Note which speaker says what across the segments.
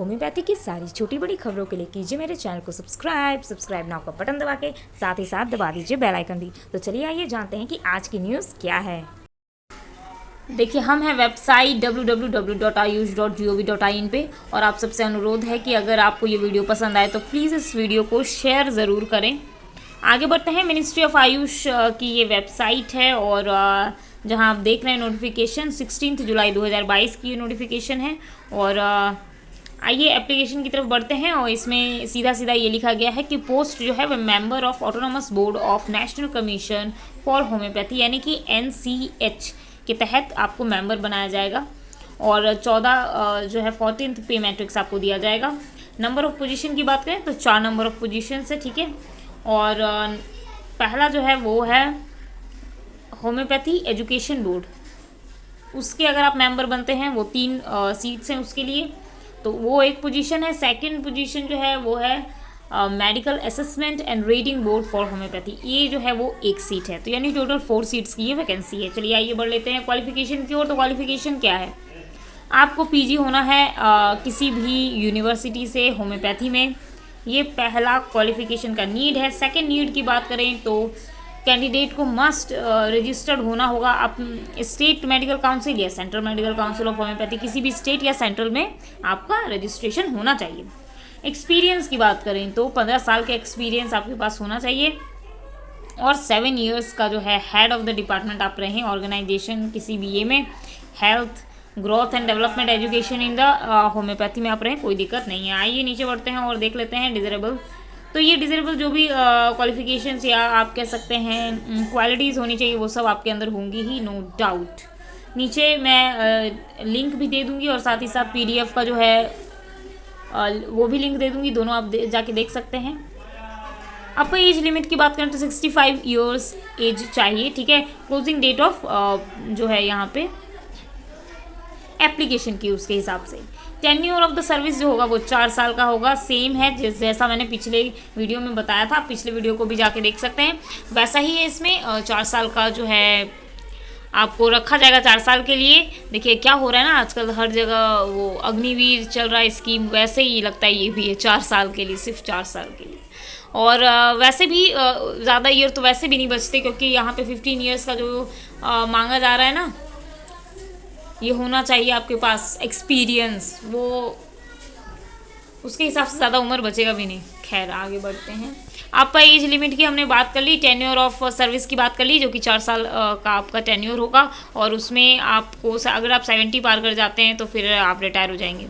Speaker 1: Homeopathy की सारी छोटी बड़ी खबरों के लिए कीजिए मेरे चैनल को सब्सक्राइब नाउ का बटन दबा के साथ ही साथ दबा दीजिए बेल आइकन भी। तो चलिए आइए जानते हैं कि आज की न्यूज़ क्या है। देखिए, हम हैं वेबसाइट www.ayush.gov.in पे और आप सबसे अनुरोध है कि अगर आपको ये वीडियो पसंद आए तो प्लीज़ इस वीडियो को शेयर ज़रूर करें। आगे बढ़ते हैं। मिनिस्ट्री ऑफ आयुष की ये वेबसाइट है और जहां आप देख रहे हैं नोटिफिकेशन 16 जुलाई 2022 की नोटिफिकेशन है। और आइए एप्लीकेशन की तरफ बढ़ते हैं और इसमें सीधा सीधा ये लिखा गया है कि पोस्ट जो है वह member of autonomous board of national commission for homeopathy यानी कि NCH के तहत आपको मेंबर बनाया जाएगा और 14 जो है 14th पे मैट्रिक्स आपको दिया जाएगा। नंबर ऑफ पोजीशन की बात करें तो 4 नंबर ऑफ पोजीशन है, ठीक है। और पहला जो है वो है होम्योपैथी एजुकेशन बोर्ड, उसके अगर आप मेंबर बनते हैं वो 3 सीट्स हैं उसके लिए, तो वो एक पोजीशन है। सेकंड पोजीशन जो है वो है medical assessment and rating board for homeopathy, ये जो है वो एक सीट है। तो यानी टोटल 4 सीट्स की ये वैकेंसी है। चलिए आइए बढ़ लेते हैं क्वालिफिकेशन की ओर। तो क्वालिफिकेशन क्या है, आपको PG होना है किसी भी यूनिवर्सिटी से होम्योपैथी में, ये पहला क्वालिफिकेशन का नीड है। सेकंड नीड की बात करें तो कैंडिडेट को मस्ट रजिस्टर्ड होना होगा आप स्टेट मेडिकल काउंसिल या central medical council of homeopathy, किसी भी स्टेट या सेंट्रल में आपका रजिस्ट्रेशन होना चाहिए। एक्सपीरियंस की बात करें तो 15 साल का एक्सपीरियंस आपके पास होना चाहिए और 7 ईयर्स का जो है हेड ऑफ द डिपार्टमेंट आप रहें ऑर्गेनाइजेशन किसी भी ये में, health growth and development education in the homeopathy में आप रहें, कोई दिक्कत नहीं है। आइए नीचे बढ़ते हैं और देख लेते हैं डिजरेबल। तो ये डिजरेबल जो भी क्वालिफिकेशंस या आप कह सकते हैं क्वालिटीज़ होनी चाहिए वो सब आपके अंदर होंगी ही, नो डाउट। नीचे मैं लिंक भी दे दूंगी और साथ ही साथ PDF का जो है वो भी लिंक दे दूंगी, दोनों आप जाके देख सकते हैं। अपर एज लिमिट की बात करें तो 65 ईयर्स एज चाहिए, ठीक है। क्लोजिंग डेट ऑफ जो है यहाँ पे एप्लीकेशन की उसके हिसाब से। टेन्योर ऑफ द सर्विस जो होगा वो 4 साल का होगा, सेम है जैसा मैंने पिछले वीडियो में बताया था, पिछले वीडियो को भी जाके देख सकते हैं, वैसा ही है इसमें 4 साल का जो है आपको रखा जाएगा 4 साल के लिए। देखिए क्या हो रहा है ना आजकल हर जगह वो अग्निवीर चल रहा है स्कीम, वैसे ही लगता है ये भी है 4 साल के लिए, सिर्फ 4 साल के लिए। और वैसे भी ज़्यादा ईयर तो वैसे भी नहीं बचते क्योंकि यहाँ पे 15 ईयर्स का जो मांगा जा रहा है ना, ये होना चाहिए आपके पास एक्सपीरियंस, वो उसके हिसाब से ज़्यादा उम्र बचेगा भी नहीं। खैर आगे बढ़ते हैं। आपका एज लिमिट की हमने बात कर ली, टेन्योर ऑफ सर्विस की बात कर ली जो कि 4 साल का आपका टेन्योर होगा और उसमें आपको अगर आप 70 पार कर जाते हैं तो फिर आप रिटायर हो जाएंगे।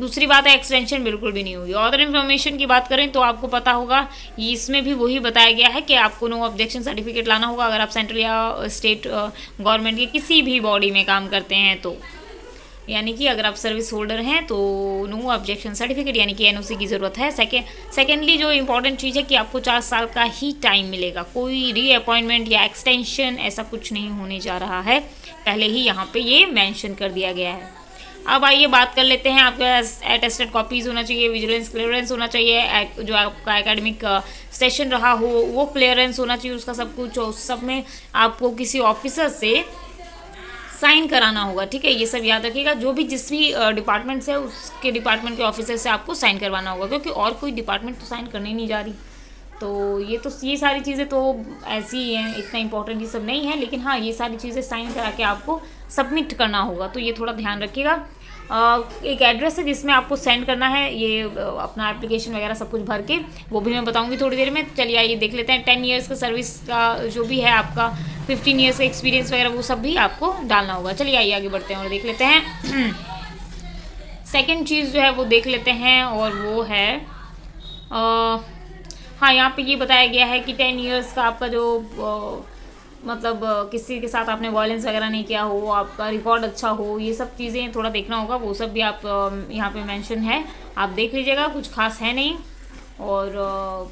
Speaker 1: दूसरी बात है एक्सटेंशन बिल्कुल भी नहीं होगी। अदर इन्फॉर्मेशन की बात करें तो आपको पता होगा इसमें भी वही बताया गया है कि आपको नो ऑब्जेक्शन सर्टिफिकेट लाना होगा अगर आप सेंट्रल या स्टेट गवर्नमेंट के किसी भी बॉडी में काम करते हैं तो, यानी कि अगर आप सर्विस होल्डर हैं तो नो ऑब्जेक्शन सर्टिफिकेट यानी कि NOC की ज़रूरत है। सेकेंडली जो इम्पॉर्टेंट चीज़ है कि आपको 4 साल का ही टाइम मिलेगा, कोई रीअपॉइंटमेंट या एक्सटेंशन ऐसा कुछ नहीं होने जा रहा है, पहले ही यहाँ पे ये मेंशन कर दिया गया है। अब आइए बात कर लेते हैं। आपका अटेस्टेड कॉपीज़ होना चाहिए, विजिलेंस क्लियरेंस होना चाहिए, जो आपका एकेडमिक सेशन रहा हो वो क्लियरेंस होना चाहिए उसका सब कुछ, और सब में आपको किसी ऑफिसर से साइन कराना होगा, ठीक है। ये सब याद रखिएगा, जो भी जिस भी डिपार्टमेंट से उसके डिपार्टमेंट के ऑफिसर से आपको साइन करवाना होगा क्योंकि और कोई डिपार्टमेंट तो साइन करने नहीं जा रही। तो ये सारी चीज़ें तो ऐसी ही हैं, इतना इंपॉर्टेंट ये सब नहीं है, लेकिन हाँ ये सारी चीज़ें साइन करा के आपको सबमिट करना होगा, तो ये थोड़ा ध्यान रखिएगा। एक एड्रेस है जिसमें आपको सेंड करना है ये अपना एप्लीकेशन वगैरह सब कुछ भर के, वो भी मैं बताऊंगी थोड़ी देर में। चलिए आइए देख लेते हैं। 10 ईयर्स का सर्विस का जो भी है आपका, 15 ईयर्स का एक्सपीरियंस वगैरह वो सब भी आपको डालना होगा। चलिए आइए आगे बढ़ते हैं और देख लेते हैं। सेकेंड चीज़ जो है वो देख लेते हैं और वो है हाँ यहाँ पे ये बताया गया है कि 10 ईयर्स का आपका जो मतलब किसी के साथ आपने वायलेंस वगैरह नहीं किया हो, आपका रिकॉर्ड अच्छा हो, ये सब चीज़ें थोड़ा देखना होगा, वो सब भी आप यहाँ पे मेंशन है, आप देख लीजिएगा, कुछ खास है नहीं। और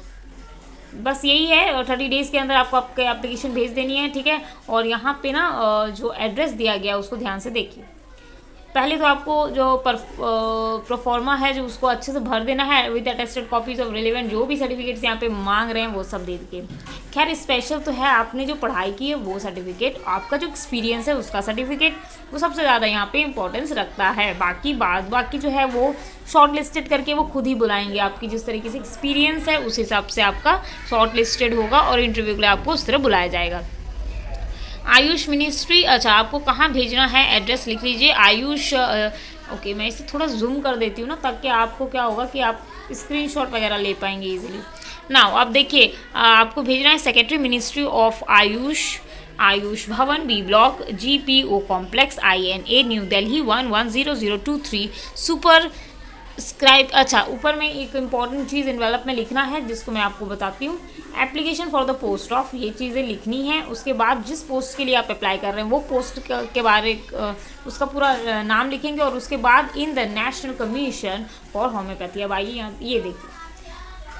Speaker 1: बस यही है, और 30 डेज़ के अंदर आपको आपके एप्लीकेशन भेज देनी है, ठीक है। और यहाँ पे ना जो एड्रेस दिया गया उसको ध्यान से देखिए। पहले तो आपको जो प्रोफॉर्मा है जो उसको अच्छे से भर देना है with attested copies of relevant जो भी सर्टिफिकेट्स यहाँ पे मांग रहे हैं वो सब दे के। खैर स्पेशल तो है आपने जो पढ़ाई की है वो सर्टिफिकेट, आपका जो एक्सपीरियंस है उसका सर्टिफिकेट, वो सबसे ज़्यादा यहाँ पे इंपॉर्टेंस रखता है। बाकी जो है वो शॉर्ट लिस्टेड करके वो खुद ही बुलाएंगे, आपकी जिस तरीके से एक्सपीरियंस है उस हिसाब से आपका शॉर्ट लिस्टेड होगा और इंटरव्यू के लिए आपको उस तरह बुलाया जाएगा। आयुष मिनिस्ट्री, अच्छा आपको कहाँ भेजना है एड्रेस लिख लीजिए। आयुष ओके, मैं इसे थोड़ा जूम कर देती हूँ ना, ताकि आपको क्या होगा कि आप स्क्रीनशॉट वगैरह ले पाएंगे इजीली। नाउ आप देखिए, आपको भेजना है secretary ministry of Ayush Bhawan, B block, GPO complex, INA, new Delhi 110023 superscribe. अच्छा, ऊपर में एक इंपॉर्टेंट चीज़ इन्वेलप में लिखना है जिसको मैं आपको बताती हूँ। Application for the post of, ये चीज़ें लिखनी है। उसके बाद जिस पोस्ट के लिए आप अप्लाई कर रहे हैं वो पोस्ट के बारे उसका पूरा नाम लिखेंगे, और उसके बाद in the national commission for homeopathy. अब आइए यहाँ ये देखिए,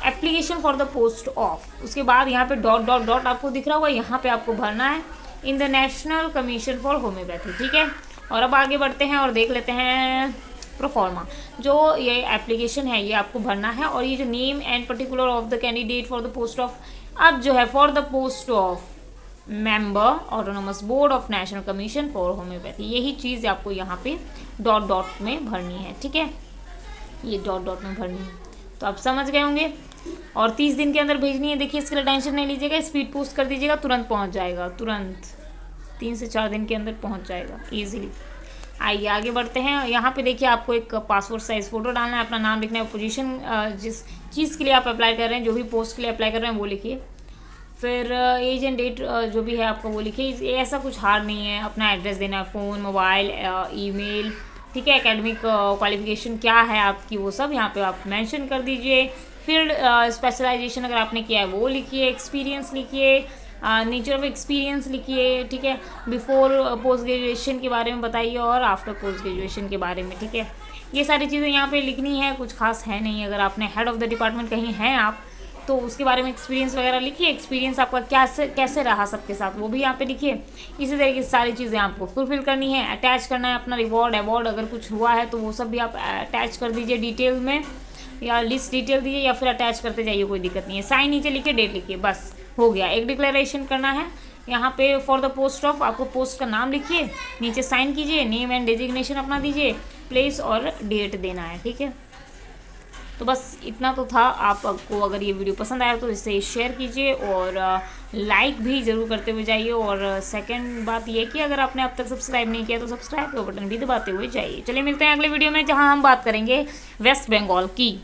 Speaker 1: application for the post of, उसके बाद यहाँ पे डॉट डॉट डॉट आपको दिख रहा होगा, यहाँ पे आपको भरना है in the national commission for homeopathy. ठीक है, और अब आगे बढ़ते हैं और देख लेते हैं प्रोफॉर्मा। जो ये एप्लीकेशन है ये आपको भरना है, और ये जो name and particular of the candidate for the post of, अब जो है for the post of member autonomous board of national commission for homeopathy, यही चीज़ आपको यहाँ पे डॉट डॉट में भरनी है। ठीक है, ये डॉट डॉट में भरनी है, तो आप समझ गए होंगे। और 30 दिन के अंदर भेजनी है। देखिए, इसके लिए टेंशन नहीं लीजिएगा, स्पीड पोस्ट कर दीजिएगा, तुरंत पहुँच जाएगा, तुरंत 3 से 4 दिन के अंदर पहुँच जाएगा ईजिली। आइए आगे बढ़ते हैं। यहाँ पे देखिए, आपको एक पासपोर्ट साइज़ फ़ोटो डालना है, अपना नाम लिखना है, पोजीशन जिस चीज़ के लिए आप अप्लाई कर रहे हैं, जो भी पोस्ट के लिए अप्लाई कर रहे हैं वो लिखिए। फिर एज एंड डेट जो भी है आपका वो लिखिए। ऐसा कुछ हार्ड नहीं है, अपना एड्रेस देना है, फ़ोन, मोबाइल, ईमेल, ठीक है। एकेडमिक क्वालिफिकेशन क्या है आपकी वो सब यहाँ पे आप मेंशन कर दीजिए। फील्ड स्पेशलाइजेशन अगर आपने किया है वो लिखिए। एक्सपीरियंस लिखिए, नेचर ऑफ एक्सपीरियंस लिखिए, ठीक है। बिफोर पोस्ट ग्रेजुएशन के बारे में बताइए और आफ्टर पोस्ट ग्रेजुएशन के बारे में, ठीक है। ये सारी चीज़ें यहाँ पे लिखनी है, कुछ खास है नहीं। अगर आपने हेड ऑफ़ द डिपार्टमेंट कहीं हैं आप, तो उसके बारे में एक्सपीरियंस वगैरह लिखिए। एक्सपीरियंस आपका कैसे रहा सबके साथ वो भी यहाँ पे लिखिए। इसी तरीके से सारी चीज़ें आपको फुलफिल करनी है। अटैच करना है अपना रिवॉर्ड अवार्ड, अगर कुछ हुआ है तो वो सब भी आप अटैच कर दीजिए डिटेल में, या लिस्ट डिटेल दीजिए, या फिर अटैच करते जाइए, कोई दिक्कत नहीं है। साइन नीचे लिखिए, डेट लिखिए, बस हो गया। एक डिक्लेरेशन करना है यहाँ पे फॉर द पोस्ट ऑफ, आपको पोस्ट का नाम लिखिए, नीचे साइन कीजिए, नेम एंड डेजिग्नेशन अपना दीजिए, प्लेस और डेट देना है, ठीक है। तो बस इतना तो था। आपको अगर ये वीडियो पसंद आया तो इसे शेयर कीजिए और लाइक भी ज़रूर करते हुए जाइए। और सेकंड बात ये कि अगर आपने अब तक सब्सक्राइब नहीं किया तो सब्सक्राइब का बटन भी दबाते हुए जाइए। चलिए मिलते हैं अगले वीडियो में, जहां हम बात करेंगे वेस्ट बंगाल की।